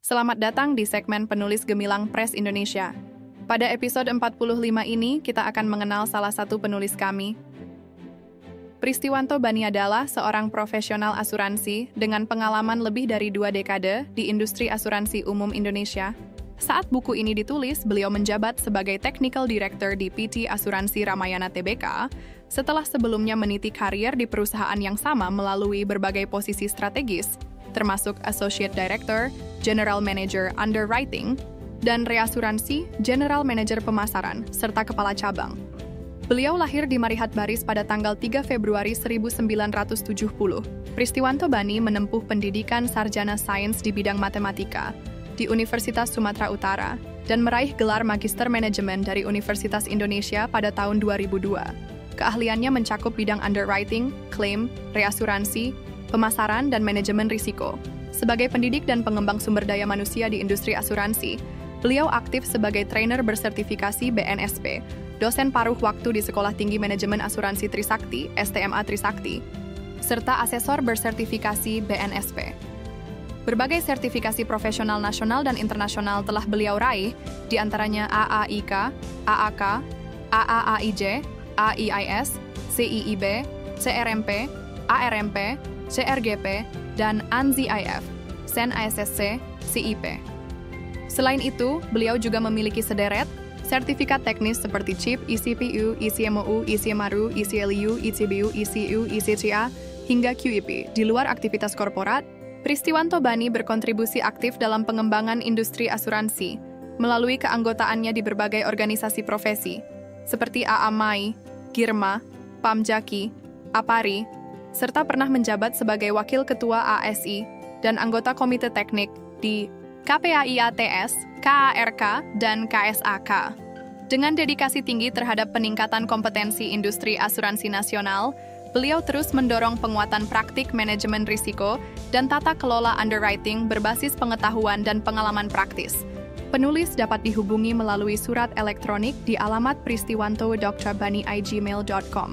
Selamat datang di segmen penulis gemilang Press Indonesia. Pada episode 45 ini, kita akan mengenal salah satu penulis kami. Pristiwanto Bani adalah seorang profesional asuransi dengan pengalaman lebih dari 2 dekade di industri asuransi umum Indonesia. Saat buku ini ditulis, beliau menjabat sebagai Technical Director di PT Asuransi Ramayana Tbk, setelah sebelumnya meniti karir di perusahaan yang sama melalui berbagai posisi strategis, termasuk Associate Director, General Manager Underwriting, dan Reasuransi, General Manager Pemasaran, serta Kepala Cabang. Beliau lahir di Marihat Baris pada tanggal 3 Februari 1970. Pristiwanto Bani menempuh pendidikan sarjana sains di bidang matematika di Universitas Sumatera Utara dan meraih gelar Magister Manajemen dari Universitas Indonesia pada tahun 2002. Keahliannya mencakup bidang underwriting, claim, reasuransi, pemasaran, dan manajemen risiko. Sebagai pendidik dan pengembang sumber daya manusia di industri asuransi, beliau aktif sebagai trainer bersertifikasi BNSP, dosen paruh waktu di Sekolah Tinggi Manajemen Asuransi Trisakti, STMA Trisakti, serta asesor bersertifikasi BNSP. Berbagai sertifikasi profesional nasional dan internasional telah beliau raih, di antaranya AAIK, AAK, AAAIJ, AIIS, CIIB, CRMP, ARMP, CRGP, dan ANZI-IF, SEN ISSC, CIP. Selain itu, beliau juga memiliki sederet sertifikat teknis seperti CHIP, ECPU, ECMOU, ECMARU, ECLU, ECBU, ECU, ECCA, hingga QEP. Di luar aktivitas korporat, Pristiwanto Bani berkontribusi aktif dalam pengembangan industri asuransi melalui keanggotaannya di berbagai organisasi profesi, seperti AAMAI, GIRMA, PAMJAKI, APARI, serta pernah menjabat sebagai Wakil Ketua ASI dan anggota Komite Teknik di KPAIATS, KARK, dan KSAK. Dengan dedikasi tinggi terhadap peningkatan kompetensi industri asuransi nasional, beliau terus mendorong penguatan praktik manajemen risiko dan tata kelola underwriting berbasis pengetahuan dan pengalaman praktis. Penulis dapat dihubungi melalui surat elektronik di alamat pristiwanto.bani@gmail.com.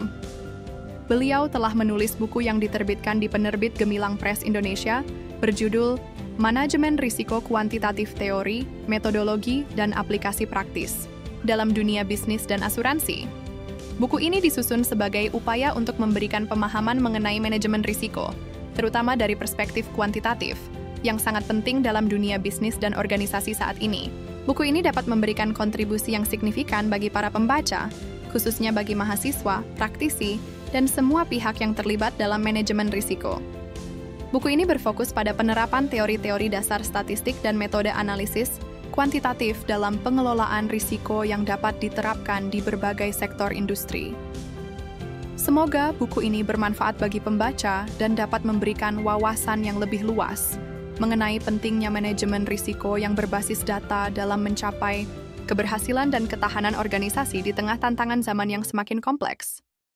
Beliau telah menulis buku yang diterbitkan di penerbit Gemilang Press Indonesia berjudul Manajemen Risiko Kuantitatif Teori, Metodologi, dan Aplikasi Praktis dalam Dunia Bisnis dan Asuransi. Buku ini disusun sebagai upaya untuk memberikan pemahaman mengenai manajemen risiko, terutama dari perspektif kuantitatif, yang sangat penting dalam dunia bisnis dan organisasi saat ini. Buku ini dapat memberikan kontribusi yang signifikan bagi para pembaca, khususnya bagi mahasiswa, praktisi, dan semua pihak yang terlibat dalam manajemen risiko. Buku ini berfokus pada penerapan teori-teori dasar statistik dan metode analisis kuantitatif dalam pengelolaan risiko yang dapat diterapkan di berbagai sektor industri. Semoga buku ini bermanfaat bagi pembaca dan dapat memberikan wawasan yang lebih luas mengenai pentingnya manajemen risiko yang berbasis data dalam mencapai keberhasilan dan ketahanan organisasi di tengah tantangan zaman yang semakin kompleks.